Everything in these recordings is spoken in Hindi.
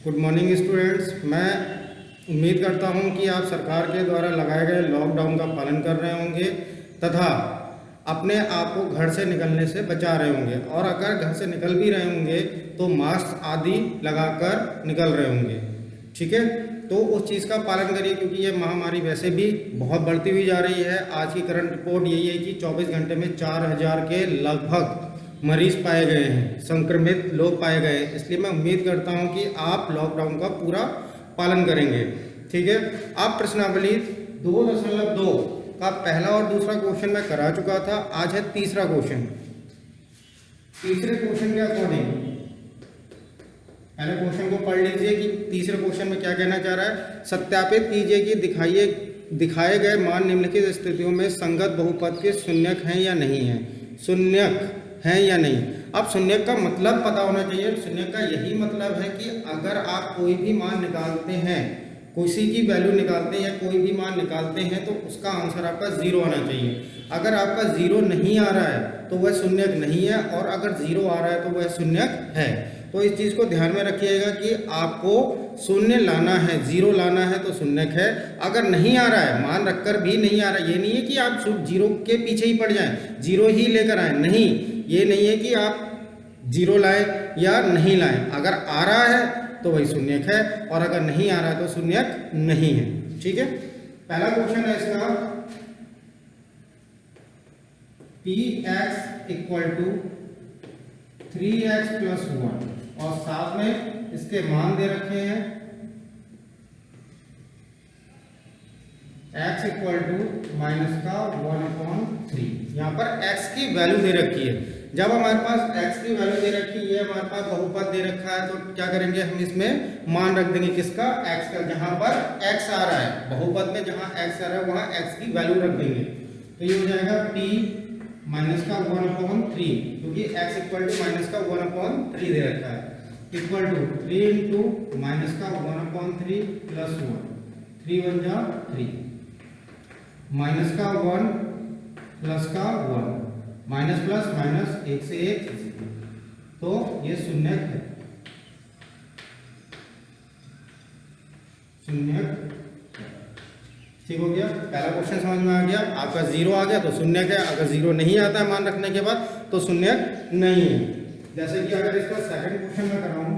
Good morning students. मैं उम्मीद करता हूं कि आप सरकार के द्वारा लगाए गए लॉकडाउन का पालन कर रहे होंगे तथा अपने आप को घर से निकलने से बचा रहे होंगे, और अगर घर से निकल भी रहे होंगे तो मास्क आदि लगाकर निकल रहे होंगे। ठीक है, तो उस चीज़ का पालन करिए क्योंकि ये महामारी वैसे भी बहुत बढ़ती हुई जा रही है। आज की करंट रिपोर्ट यही है कि 24 घंटे में 4000 के लगभग मरीज पाए गए हैं, संक्रमित लोग पाए गए हैं। इसलिए मैं उम्मीद करता हूं कि आप लॉकडाउन का पूरा पालन करेंगे। ठीक है, अब प्रश्नावली 2.2 का पहला और दूसरा क्वेश्चन मैं करा चुका था। आज है तीसरा क्वेश्चन। तीसरे क्वेश्चन के अकॉर्डिंग पहले क्वेश्चन को पढ़ लीजिए कि तीसरे क्वेश्चन में क्या कहना चाह रहा है। सत्यापित कीजिए कि दिखाए गए मान निम्नलिखित स्थितियों में संगत बहुपद के शून्यक हैं या नहीं है। शून्यक है या नहीं। अब शून्यक का मतलब पता होना चाहिए। शून्यक का यही मतलब है कि अगर आप कोई भी मान निकालते हैं, किसी की वैल्यू निकालते हैं या कोई भी मान निकालते हैं तो उसका आंसर आपका जीरो आना चाहिए। अगर आपका जीरो नहीं आ रहा है तो वह शून्यक नहीं है, और अगर जीरो आ रहा है तो वह शून्यक है। तो इस चीज़ को ध्यान में रखिएगा कि आपको शून्य लाना है, जीरो लाना है तो शून्यक है। अगर नहीं आ रहा है, मान रखकर भी नहीं आ रहा है, ये नहीं है कि आप जीरो के पीछे ही पड़ जाएं, जीरो ही लेकर आए, नहीं, ये नहीं है कि आप जीरो लाएं या नहीं लाएं। अगर आ रहा है तो वही शून्यक है, और अगर नहीं आ रहा है तो शून्यक नहीं है। ठीक है, पहला क्वेश्चन है इसका px equal to 3x plus 1, और साथ में इसके मान दे रखे हैं x इक्वल टू माइनस का 1/3। यहाँ पर x की वैल्यू दे रखी है। जब हमारे पास x की वैल्यू दे रखी है, हमारे पास बहुपद दे रखा है, तो क्या करेंगे हम इसमें मान रख देंगे किसका, x का। जहां पर x आ रहा है बहुपद में, जहां x आ रहा है वहां x की वैल्यू रख देंगे। तो ये हो जाएगा p माइनस का 1/3, क्योंकि x इक्वल टू माइनस का 1/3 दे रखा है, इक्वल टू 3 इंटू माइनस का 1/3 प्लस 1, 3 1 जा 3, माइनस का 1 प्लस का 1, माइनस प्लस माइनस 1 से 1, तो ये शून्यक है। शून्यक ठीक हो गया। पहला क्वेश्चन समझ में आ गया। आपका जीरो आ गया तो शून्यक है, अगर जीरो नहीं आता है मान रखने के बाद तो शून्यक नहीं है। जैसे कि अगर इसका सेकंड क्वेश्चन में कराऊं,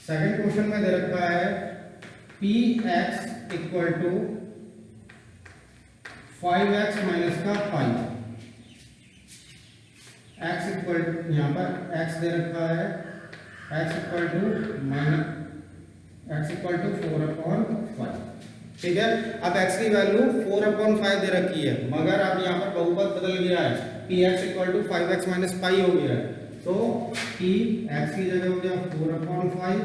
सेकंड क्वेश्चन में दे रखा है px equal to 5x minus का 5, x इक्वल टू, यहाँ पर x दे रखा है x equal to minus x equal to 4/5। ठीक है, अब x की वैल्यू 4/5 दे रखी है, मगर अब यहाँ पर बहुपद बदल गया है, px equal to 5x minus pi हो गया है। तो px की जगह हो गया 4/5,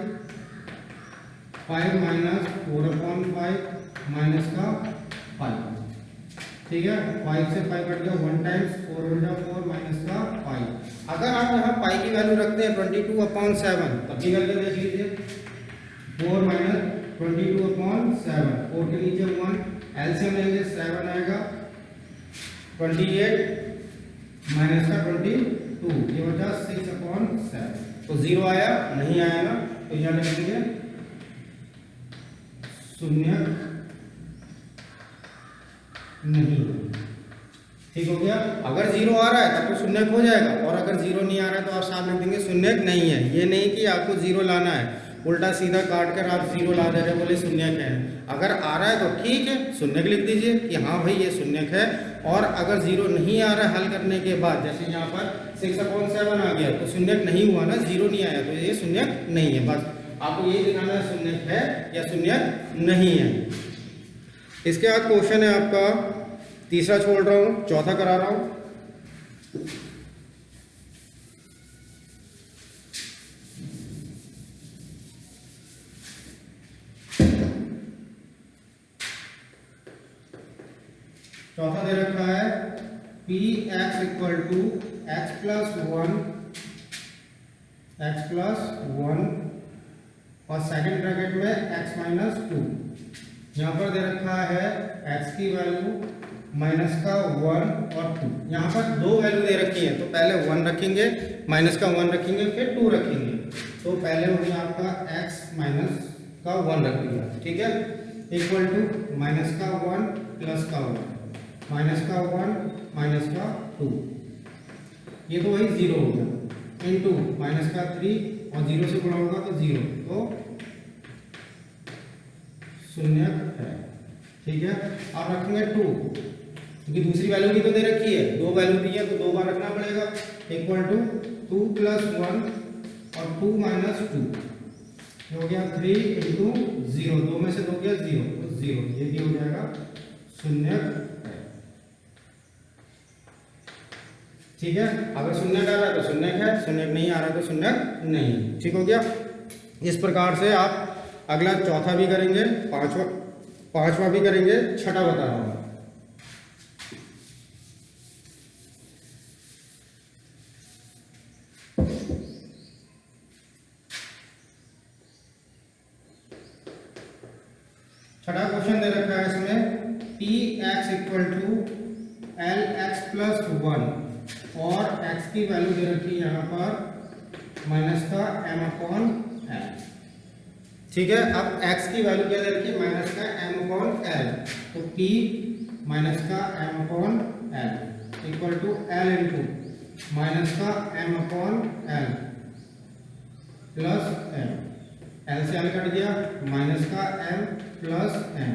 5 माइनस 4/5 माइनस का 5। ठीक है, 5 से 5 कट गया, 1 टाइम्स 4 बन जाए 4 माइनस का 5। अगर आप यहाँ पाई की वैल्यू रखते हैं 22/7, तब भी करके देख लीजिए, 4 माइनस 22/7, 4 के नीचे 1, एलसीएम लेंगे 7 आएगा, 28 माइनस का 22, ये बचा 6/7। तो जीरो आया नहीं आया ना, तो यहाँ लिखेंगे शून्यक नहीं। ठीक हो गया। अगर जीरो आ रहा है तब तो शून्यक हो जाएगा, और अगर जीरो नहीं आ रहा है तो आप साथ लिख देंगे शून्यक नहीं है। ये नहीं कि आपको जीरो लाना है, उल्टा सीधा काट कर आप जीरो ला दे रहे बोले शून्यक है। अगर आ रहा है तो ठीक है, शून्यक लिख दीजिए कि हाँ भाई ये शून्यक है। और अगर जीरो नहीं आ रहा है हल करने के बाद, जैसे यहाँ पर 6/7 आ गया तो शून्यक नहीं हुआ ना, जीरो नहीं आया, तो ये शून्यक नहीं है। बस आपको यही दिखाना है शून्यक है या शून्यक नहीं है। इसके बाद क्वेश्चन है आपका तीसरा, छोड़ रहा हूँ, चौथा करा रहा हूँ। चौथा दे रखा है px equal to x plus 1 और सेकंड ब्रैकेट में x माइनस 2। यहाँ पर दे रखा है x की वैल्यू माइनस का 1 और 2। यहाँ पर दो वैल्यू दे रखी है, तो पहले 1 रखेंगे, माइनस का 1 रखेंगे, फिर 2 रखेंगे। तो पहले हो गया आपका x माइनस का 1 रख दिया, ठीक है, इक्वल टू माइनस का 1 प्लस का 1, माइनस का 1 माइनस का 2, ये तो वही 0 हो गया, इनटू माइनस का 3 और 0 से गुणा होगा तो 0, तो शून्य है, ठीक है। अब रखेंगे 2, क्योंकि दूसरी वैल्यू भी तो दे रखी है, दो वैल्यू दी है तो दो बार रखना पड़ेगा, इक्वल टू 2 प्लस 1 और 2 माइनस 2, हो गया 3 इंटू 0, दो में से दो गया 0, तो 0, ये भी हो जाएगा शून्य है, ठीक है। अगर शून्य आ रहा है तो शून्य है, शून्य नहीं आ रहा तो शून्य नहीं, ठीक हो गया। इस प्रकार से आप अगला चौथा भी करेंगे, पांचवा भी करेंगे, छठा बता रहा हूं। छठा क्वेश्चन दे रखा है इसमें p x equal to L x plus 1 और x की वैल्यू दे रखी है यहाँ पर माइनस का m अपॉन एल, ठीक है। अब x की वैल्यू क्या दे रखी है, माइनस का m अपॉन एल, तो p माइनस का m upon L equal to L into minus का m upon L plus m, L से एल कट गया, माइनस का m प्लस m।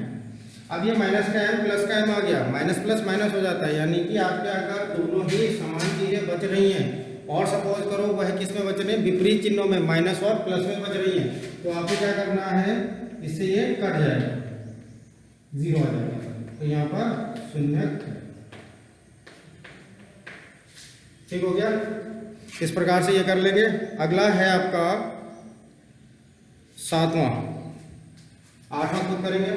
अब ये माइनस का m प्लस का m आ गया, माइनस प्लस माइनस हो जाता है, यानी कि आपके अगर दोनों ही समान चीजें बच रही हैं और सपोज करो वह किस में बच रही है, विपरीत चिन्हों में, माइनस और प्लस में बच रही हैं, तो आपको क्या करना है, इससे ये कट जाएगा, 0 आ जाएगा, तो यहाँ पर शून्य है, ठीक हो गया। इस प्रकार से ये कर लेंगे। अगला है आपका सातवां, आठवां खुद करेंगे।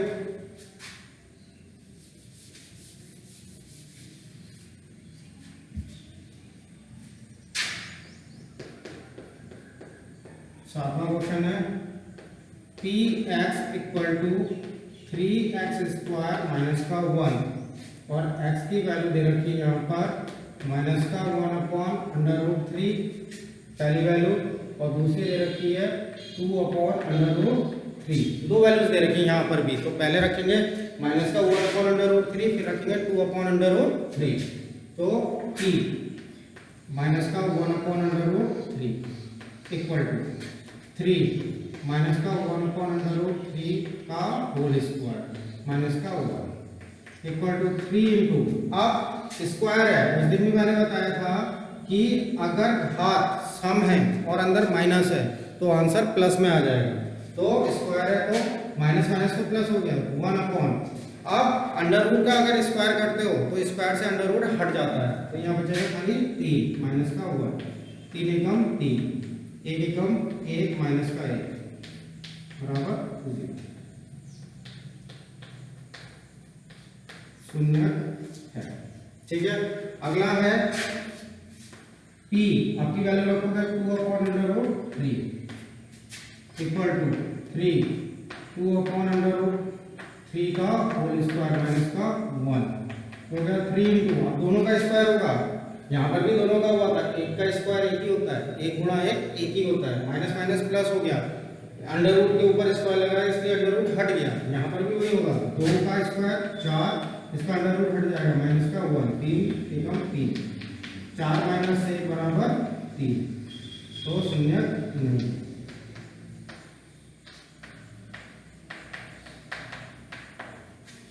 सातवां क्वेश्चन है P x equal to 3x square minus का 1 और x की वैल्यू दे रखी है यहाँ पर माइनस का 1 अपॉन अंडर रूट 3 पहली वैल्यू, और दूसरी दे रखी है 2 अपॉन अंडर रूट 3, दो वैल्यूज दे रखी है यहाँ पर भी, तो पहले रखेंगे माइनस का 1 अपॉन अंडर रूट 3, फिर रखेंगे 2 अपॉन अंडर रूट 3, तो p माइनस का 1 upon under root 3 equal to 3 minus का 1 अपॉन अंडर रूट 3 का होल स्क्वायर माइनस का 1 इक्वल टू 3 इंटू, अब स्क्वायर है, उस दिन भी मैंने बताया था कि अगर घात सम है और अंदर माइनस है तो आंसर प्लस में आ जाएगा, तो स्क्वायर है तो माइनस माइनस तो प्लस हो गया 1 अपॉन, अब अंडर रूट का अगर स्क्वायर करते हो तो स्क्वायर से अंडर रूट हट जाता है, तो यहाँ बचेगा खाली 3 माइनस का 1, 3 एकम 3, 1 एकम 1 माइनस का 1 बराबर 0 है, ठीक है। अगला है p, आपकी वैल्यू रखोगे 2 upon under root 3 equal to 3 2 upon under root 3 का होल स्क्वायर माइनस का 1 हो गया 3 इंटू, अब दोनों का स्क्वायर होगा, यहाँ पर भी दोनों का हुआ था, एक का स्क्वायर एक ही होता है, एक गुणा एक ही होता है, माइनस माइनस प्लस हो गया, अंडर रूट के ऊपर स्क्वायर लगाया इसलिए अंडर रूट हट गया, यहाँ पर भी वही होगा, 2 का स्क्वायर 4, इसका अंडर रूट हट जाएगा माइनस का 1, 3 एकम 3, 4 माइनस 1 बराबर 3, तो 0 नहीं,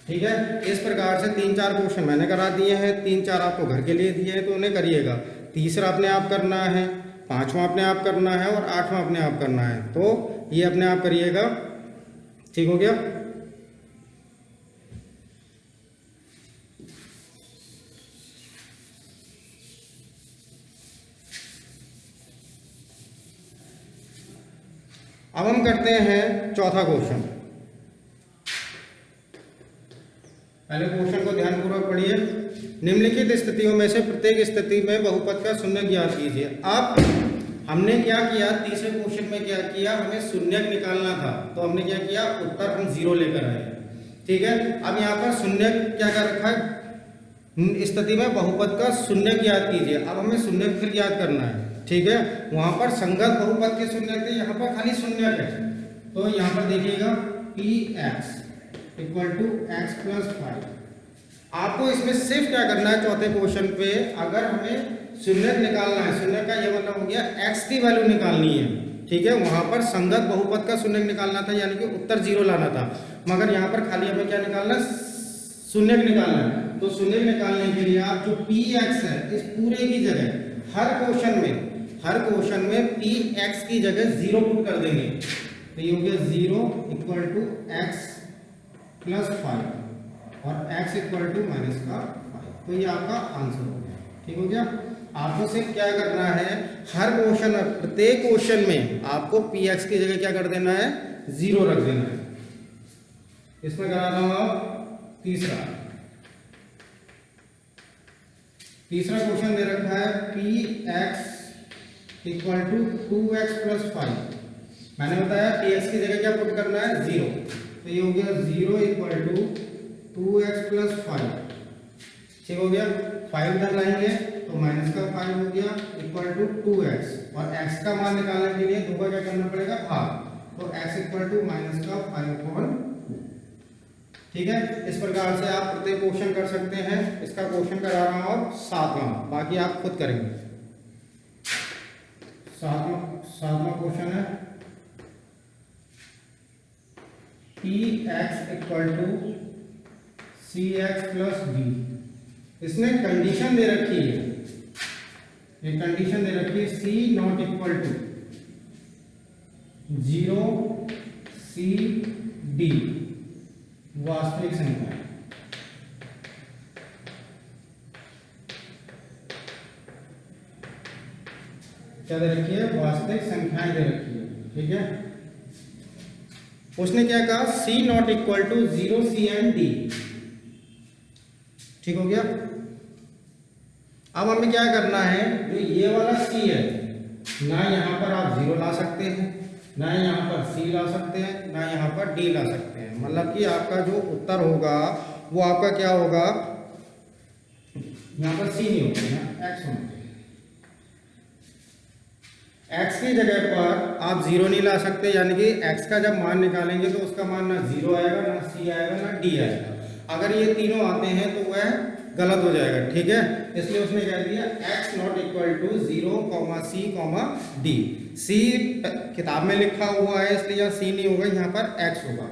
ठीक है। इस प्रकार से 3-4 क्वेश्चन मैंने करा दिए हैं, 3-4 आपको घर के लिए दिए हैं तो उन्हें करिएगा, तीसरा अपने आप करना है, पांचवा अपने आप करना है और आठवां अपने आप करना है, तो ये अपने आप करिएगा, ठीक हो गया। अब हम करते हैं चौथा क्वेश्चन। पहले क्वेश्चन को ध्यानपूर्वक पढ़िए। निम्नलिखित स्थितियों में से प्रत्येक स्थिति में बहुपद का शून्य ज्ञात कीजिए। अब हमने क्या किया, तीसरे क्वेश्चन में क्या किया, हमें शून्य निकालना था, तो हमने क्या किया, उत्तर हम 0 लेकर आए, ठीक है। अब यहाँ पर शून्य क्या कर रखा है, स्थिति में बहुपद का शून्यक ज्ञात कीजिए। अब हमें शून्यक फिर ज्ञात करना है, ठीक है। वहां पर संगत बहुपद के शून्यक थे, यहाँ पर खाली शून्यक है। तो यहाँ पर देखिएगा P x equal to x plus 5। आपको इसमें सिर्फ क्या करना है, चौथे क्वेश्चन पे अगर हमें शून्यक निकालना है, शून्यक का ये मतलब हो गया एक्स की वैल्यू निकालनी है, ठीक है। वहां पर संगत बहुपद का शून्यक निकालना था, यानी कि उत्तर 0 लाना था, मगर यहाँ पर खाली हमें क्या निकालना है, शून्यक निकालना है। तो शून्यक निकालने के लिए आप जो पी एक्स है इस पूरे की जगह हर क्वेश्चन में पी एक्स की जगह 0 पुट कर देंगे। तो ये हो गया 0 इक्वल टू एक्स प्लस 5 और x इक्वल टू माइनस का 5। तो ये आपका आंसर हो गया, ठीक हो गया। आपको सिर्फ क्या करना है, हर क्वेश्चन में, प्रत्येक क्वेश्चन में आपको px की जगह क्या कर देना है, 0 रख देना है। इसमें करा रहा हूं आप तीसरा क्वेश्चन दे रखा है px equal to 2x plus 5। मैंने बताया px की जगह क्या पुट करना है, 0। तो ये हो गया 0 इक्वल टू 2x प्लस 5, ठीक हो गया। 5 इधर लाएंगे तो माइनस का 5 हो गया इक्वल टू 2x, और x का मान निकालने के लिए 2 का क्या करना पड़ेगा, भाग। तो x इक्वल टू माइनस का 5/2, ठीक है। इस प्रकार से आप प्रत्येक क्वेश्चन कर सकते हैं। इसका क्वेश्चन करा रहा हूं 7वां, बाकी आप खुद करेंगे। 7वां क्वेश्चन है P x equal to C X plus D. इसने कंडीशन दे रखी है, ये कंडीशन दे रखी है C not equal to 0 C D वास्तविक संख्या। क्या दे रखी है, वास्तविक संख्याएं दे रखी है, ठीक है। उसने क्या कहा, C not equal to 0 C and D, ठीक हो गया। अब हमें क्या करना है, जो ये वाला सी है, ना यहाँ पर आप 0 ला सकते हैं, ना यहाँ पर सी ला सकते हैं, ना यहाँ पर डी ला सकते हैं। मतलब कि आपका जो उत्तर होगा वो आपका क्या होगा, यहाँ पर सी नहीं होगा, यहाँ एक्स होगा। x की जगह पर आप 0 नहीं ला सकते, यानी कि x का जब मान निकालेंगे तो उसका मान ना 0 आएगा, ना c आएगा, ना d आएगा। अगर ये तीनों आते हैं तो वह गलत हो जाएगा, ठीक है। इसलिए उसने कह दिया x not equal to 0, c, d। c किताब में लिखा हुआ है इसलिए यहाँ c नहीं होगा, यहाँ पर x होगा।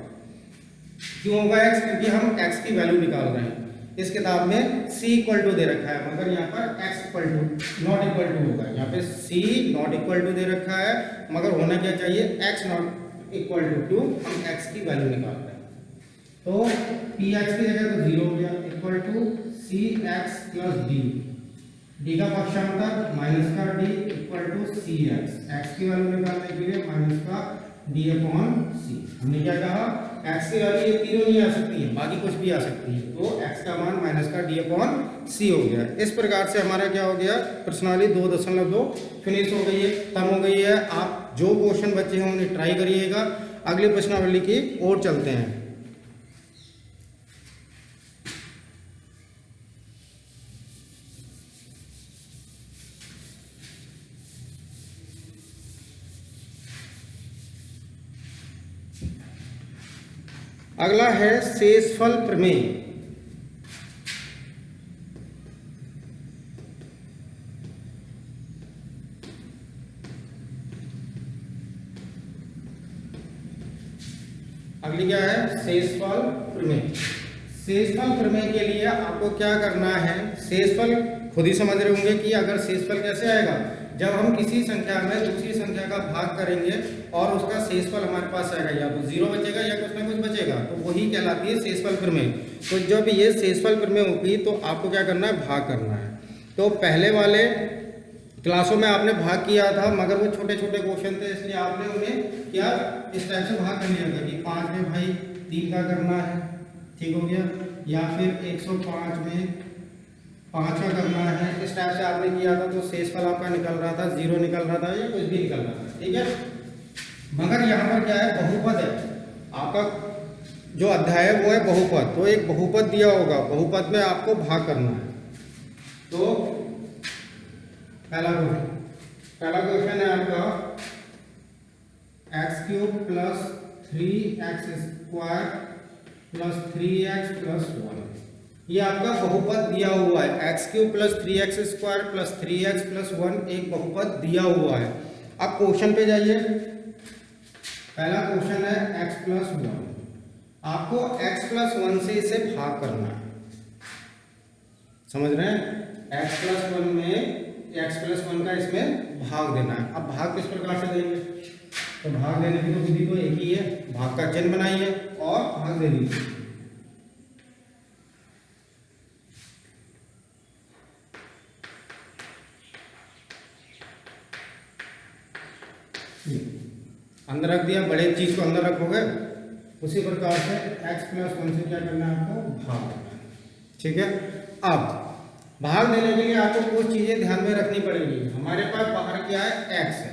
क्यों होगा x, क्योंकि हम x की वैल्यू निकाल रहे हैं। इस किताब में c इक्वल टू दे रखा है, मगर यहाँ पर x equal to not equal to होगा। यहाँ पे c नॉट इक्वल टू दे रखा है, मगर होना क्या चाहिए, x नॉट इक्वल टू। क्यों, हम x की वैल्यू निकाल रहे हैं। तो px की जगह तो 0 हो गया equal to cx plus d का पक्षांतर माइनस का d equal to cx। x की वैल्यू निकालने के लिए माइनस का d/c। हमने क्या कहा, x की वैल्यू ये तीनों नहीं आ सकती है, बाकी कुछ भी आ सकती है। तो x का मान माइनस का d/c हो गया। इस प्रकार से हमारा क्या हो गया, प्रश्नावली 2.2 फिनिश हो गई है, खत्म हो गई है। आप जो क्वेश्चन बचे हैं उन्हें ट्राई करिएगा। अगली प्रश्नावली की ओर चलते हैं। अगला है शेषफल प्रमेय। अगली क्या है, शेषफल प्रमेय। शेषफल प्रमेय के लिए आपको क्या करना है, शेषफल खुद ही समझ रहे होंगे कि अगर शेषफल कैसे आएगा, जब हम किसी संख्या में दूसरी संख्या का भाग करेंगे और उसका शेषफल हमारे पास आएगा, या तो 0 बचेगा या कुछ ना कुछ बचेगा, तो वही कहलाती है शेषफल प्रमेय। तो जब ये शेषफल प्रमेय होगी तो आपको क्या करना है, भाग करना है। तो पहले वाले क्लासों में आपने भाग किया था, मगर वो छोटे छोटे क्वेश्चन थे, इसलिए आपने उन्हें क्या इस टाइप से भाग कर लिया था कि 5 में भाई 3 का करना है, ठीक हो गया, या फिर 105 में 5 का करना है। इस टाइप से आपने किया था, तो शेषफल आपका निकल रहा था, 0 निकल रहा था या कुछ भी निकल रहा था, ठीक है। मगर यहाँ पर क्या है, बहुपद है। आपका जो अध्याय है वो है बहुपद। तो एक बहुपद दिया होगा, बहुपद में आपको भाग करना है। तो पहला क्वेश्चन है आपका x cube plus 3x square plus 3x plus 1, ये आपका बहुपद दिया हुआ है। X cube plus 3x square plus 3x plus 1 एक बहुपद दिया हुआ है। अब क्वेश्चन पे जाइए। पहला क्वेश्चन है x प्लस 1, आपको x प्लस 1 से इसे भाग करना है, समझ रहे हैं? x प्लस 1 में x प्लस 1 का इसमें भाग देना है। अब भाग किस प्रकार से देंगे? तो भाग देने की तो विधि तो एक ही है, भाग का चिन्ह बनाइए और भाग दे दीजिए। अंदर रख दिया, बड़े चीज को अंदर रखोगे, उसी प्रकार से x प्लस 1 से क्या करना है आपको? भाग देना है। ठीक है, अब भाग देने के लिए आपको कुछ चीजें ध्यान में रखनी पड़ेगी। हमारे पास बाहर क्या है? x है,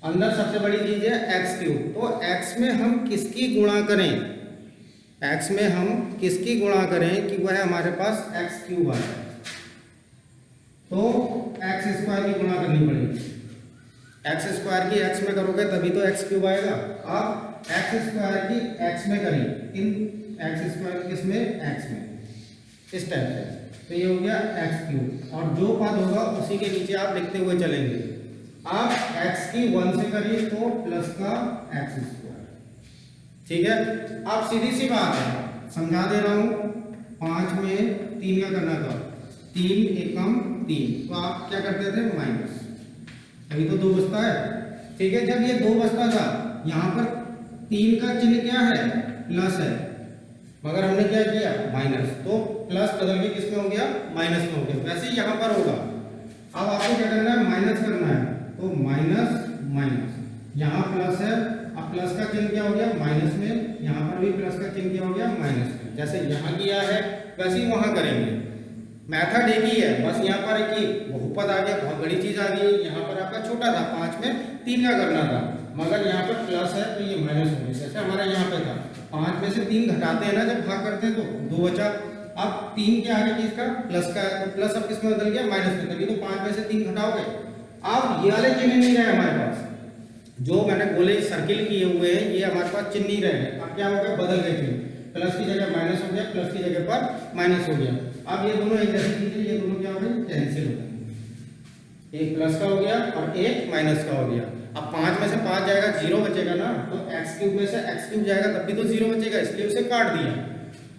अंदर सबसे बड़ी चीज है एक्स क्यूब। तो x में हम किसकी गुणा करें? x में हम किसकी गुणा करें कि वह हमारे पास एक्स क्यूब आ जाए? तो एक्स स्क्वायर की गुणा करनी पड़ेगी। एक्स स्क्वायर की x में करोगे तभी तो एक्स क्यूब आएगा। अब एक्स स्क्वायर की x में करें, इन एक्स स्क्वायर किसमें? x में, इस टाइप से। तो ये हो गया एक्स क्यूब, और जो पद होगा उसी के नीचे आप लिखते हुए चलेंगे। आप x की 1 से करिए तो प्लस का एक्स स्क्वायर। ठीक है, अब सीधी सी बात है, समझा दे रहा हूं। 5 में 3 का करना था, 3 एकम 3, तो आप क्या करते थे? माइनस, अभी तो 2 बचता है। ठीक है, जब ये 2 बचता था, यहाँ पर 3 का चिन्ह क्या है? प्लस है, मगर हमने क्या किया? माइनस। तो प्लस बदल के किसमें हो गया? माइनस में हो गया। वैसे ही यहाँ पर होगा। अब आपको क्या करना है? माइनस करना है, तो माइनस माइनस, यहाँ प्लस है, अब प्लस का चिन्ह क्या हो गया? माइनस में, यहाँ पर भी प्लस का चिन्ह क्या हो गया? माइनस में। जैसे यहाँ किया है वैसे ही वहाँ करेंगे। मेथड एक ही है, बस यहाँ पर एक बहुपद आ गया, बहुत बड़ी चीज आ गई। यहाँ पर आपका छोटा था, 5 में 3 का करना था, मगर यहाँ पर प्लस है तो ये माइनस हो गया। जैसे हमारा यहाँ पे था, 5 में से 3 घटाते हैं ना जब भाग करते हैं, तो 2 बचा। अब 3 के आगे किसका? प्लस का है, तो प्लस अब किसमें बदल गया? माइनस में। तभी तो 5 में से 3 घटाओगे। अब ये वाले चिन्ह नहीं रहे हमारे पास, जो मैंने गोले सर्किल किए हुए हैं, ये हमारे पास चिन्ह नहीं रहे। अब क्या हो गया? बदल गए चिन्ह, प्लस की जगह माइनस हो गया, प्लस की जगह पर माइनस हो गया। अब ये दोनों एक जैसी चीजें, ये दोनों क्या हो गए? कैंसिल हो गए। एक प्लस का हो गया और एक माइनस का हो गया। अब 5 में से 5 जाएगा, 0 बचेगा ना, तो एक्स क्यूब में से एक्स क्यूब जाएगा, तब भी तो 0 बचेगा, इसलिए उसे काट दिया।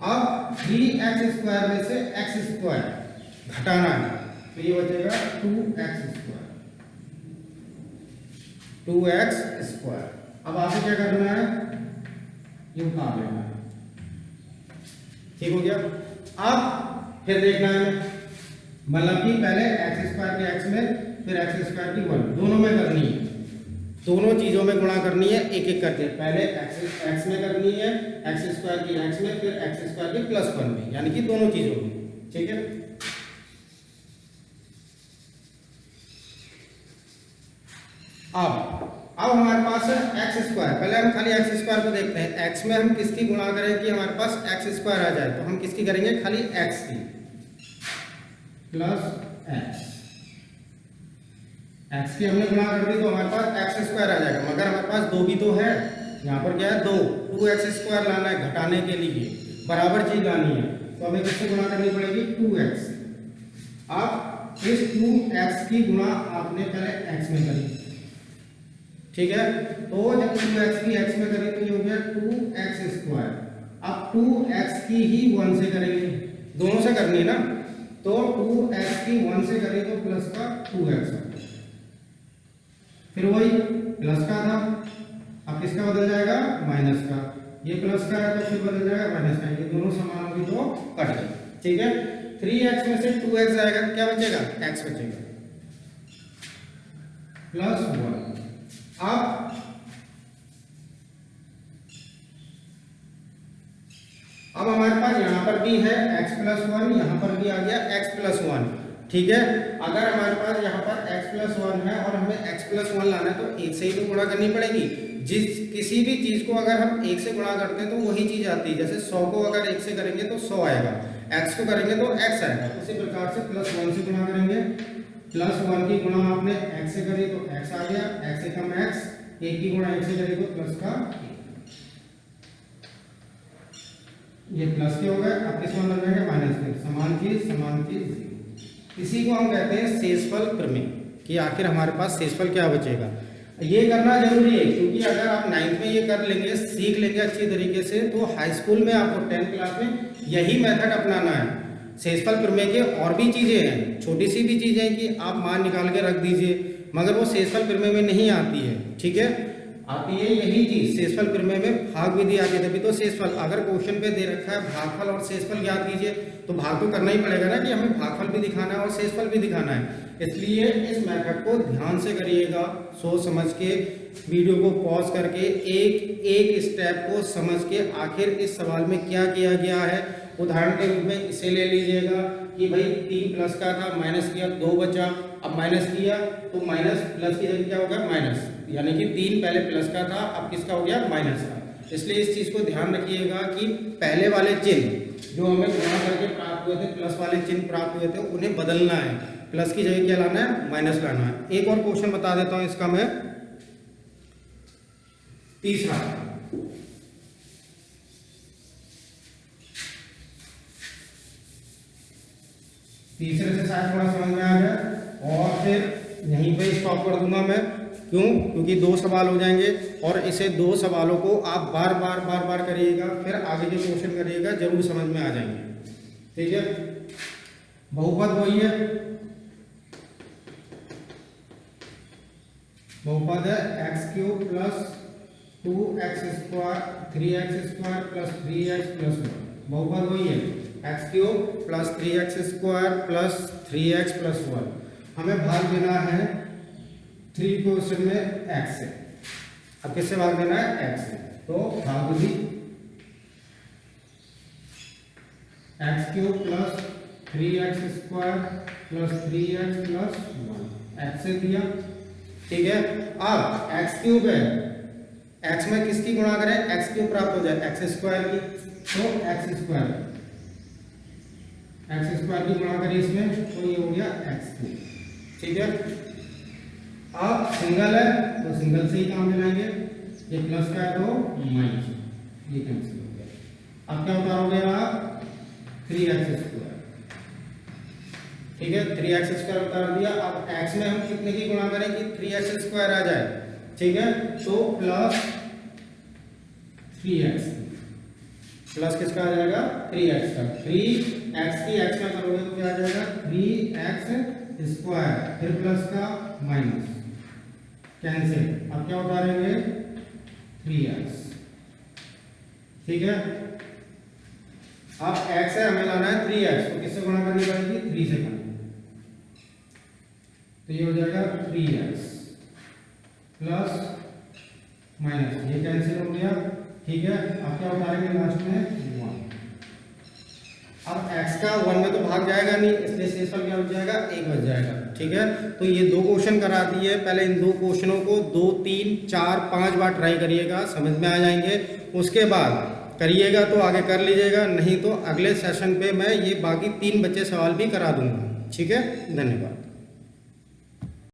अब 3x स्क्वायर में से एक्स स्क्वायर घटाना है, तो ये बचेगा 2x स्क्वायर, 2x स्क्वायर। अब आपको क्या करना है? ये उतार लेना है। ठीक हो गया। अब फिर देखना है, मतलब कि पहले एक्स स्क्वायर की एक्स में, फिर एक्स स्क्वायर की 1, दोनों में करनी है, दोनों चीजों में गुणा करनी है, एक एक करके। पहले एक्स में करनी है, एक्स स्क्वायर की एक्स में, फिर एक्स स्क्वायर की प्लस 1 में, यानी कि दोनों चीजों में। ठीक है, अब हमारे पास है एक्स स्क्वायर। पहले हम खाली एक्स स्क्वायर को देखते हैं। एक्स में हम किसकी गुणा करें कि हमारे पास एक्स स्क्वायर आ जाए? तो हम किसकी करेंगे? खाली एक्स की, प्लस एक्स। एक्स की हमने गुणा कर दी तो हमारे पास एक्स स्क्वायर आ जाएगा, मगर हमारे पास 2 भी तो है। यहाँ पर क्या है? 2x स्क्वायर लाना है घटाने के लिए, बराबर चीज लानी है, तो हमें किससे गुणा करनी पड़ेगी? 2x। अब इस 2x की गुणा आपने पहले x में करी, ठीक है, तो जब 2x की x में करी तो ये हो गया 2x स्क्वायर। अब 2x की ही 1 से करेंगे, दोनों से करनी है ना, तो 2x की 1 से करें तो प्लस का 2x, फिर वही प्लस का था, अब किसका बदल जाएगा? माइनस का। ये प्लस का है तो फिर बदल जाएगा माइनस का, ये दोनों समान होगी तो कट गए। ठीक है, 3x में से 2x आएगा, क्या बचेगा? x बचेगा, प्लस 1। अब हमारे पास यहाँ पर भी है x प्लस 1, यहाँ पर भी आ गया x प्लस 1। ठीक है, अगर हमारे पास यहाँ पर x प्लस 1 है और हमें x प्लस 1 लाना है तो 1 से ही तो गुणा करनी पड़ेगी। किसी भी चीज को अगर हम 1 से गुणा करते हैं तो वही चीज आती है। जैसे 100 को अगर 1 से करेंगे तो 100 आएगा, x को करेंगे तो x आएगा। उसी प्रकार से +1 से गुणा करेंगे, +1 की गुणा आपने x से करी तो x आ गया, x से कम x, 1 की गुणा 1 से करी तो प्लस का 1, ये प्लस के हो गए। अब किस में बन जाएगा माइनस के, समान चीज 0। इसी को हम कहते हैं शेषफल प्रमेय कि आखिर हमारे पास शेषफल क्या बचेगा। ये करना जरूरी है क्योंकि अगर आप 9th में ये कर लेंगे, सीख लेंगे अच्छी तरीके से, तो हाई स्कूल में आपको 10th क्लास में यही मेथड अपनाना है। शेषफल प्रमेय के और भी चीजें हैं, छोटी सी भी चीजें कि आप मान निकाल के रख दीजिए, मगर वो शेषफल प्रमेय में नहीं आती है। ठीक है, आती है यही चीज शेषफल प्रमेय में, भाग विधि आती है तभी तो शेषफल। अगर क्वेश्चन पे दे रखा है भागफल और शेषफल ज्ञात कीजिए तो भाग तो करना ही पड़ेगा ना, कि हमें भागफल भी दिखाना है और शेषफल भी दिखाना है। इसलिए इस मेथड को ध्यान से करिएगा, सोच समझ के, वीडियो को पॉज करके एक एक स्टेप को समझ के आखिर इस सवाल में क्या किया गया है। उदाहरण के रूप में इसे ले लीजिएगा कि भाई 3 प्लस का था, माइनस किया 2 बचा, अब माइनस किया तो माइनस प्लस की जगह क्या हो गया माइनस, यानी कि 3 पहले प्लस का था अब किसका हो गया माइनस का। इसलिए इस चीज को ध्यान रखिएगा कि पहले वाले चिन्ह जो हमें गुणा करके प्राप्त हुए थे, प्लस वाले चिन्ह प्राप्त हुए थे, उन्हें बदलना है, प्लस की जगह क्या लाना है माइनस लाना है। एक और क्वेश्चन बता देता हूं इसका मैं, तीसरा, तीसरे से शायद थोड़ा समझ में आ जाए और फिर यहीं पे स्टॉप कर दूंगा मैं। क्यों? क्योंकि 2 सवाल हो जाएंगे और इसे 2 सवालों को आप बार बार करिएगा, फिर आगे के क्वेश्चन करिएगा, जरूर समझ में आ जाएंगे। ठीक है, बहुपद वही है, बहुपद है x³ plus 2x² 3x² plus 3x plus 1, बहुपद वही है x³ plus 3x² plus 3x plus 1। हमें भाग देना है 3 क्वेश्चन में x से। अब किससे भाग देना है x से, तो भाग विधि x³ plus 3x² plus 3x plus 1 x से दिया। ठीक है, अब x³ है, x में किसकी गुणा करें, x³ प्राप्त हो जाए x² की, तो x² की गुणा करें इसमें तो ये हो गया x³। ठीक है, अब सिंगल है तो सिंगल से ही काम दिलाएंगे, ये प्लस का है तो माइनस, ये कैंसिल हो गया। अब क्या उतारोगे आप 3x²। ठीक है, 3x² उतार दिया। अब x में हम कितने की गुणा करें कि 3x² आ जाए। ठीक है, तो प्लस 3x, प्लस किसका आ जाएगा 3x का, 3x की x में करोगे तो क्या आ जाएगा 3x², फिर प्लस का माइनस, कैंसिल। अब क्या उतारेंगे 3x। ठीक है, अब x है हमें लाना है 3x, तो किससे गुणा करनी पड़ेगी 3 से करनी, तो ये हो जाएगा 3x प्लस माइनस, ये कैंसिल हो गया। ठीक है, अब क्या उतारेंगे लास्ट में 1। अब x का 1 में तो भाग जाएगा नहीं, इसलिए शेषफल क्या बच जाएगा 1 बच जाएगा। ठीक है, तो ये 2 क्वेश्चन करा दिए। पहले इन 2 क्वेश्चनों को 2, 3, 4, 5 बार ट्राई करिएगा, समझ में आ जाएंगे। उसके बाद करिएगा तो आगे कर लीजिएगा, नहीं तो अगले सेशन पे मैं ये बाकी 3 बच्चे सवाल भी करा दूंगा। ठीक है, धन्यवाद।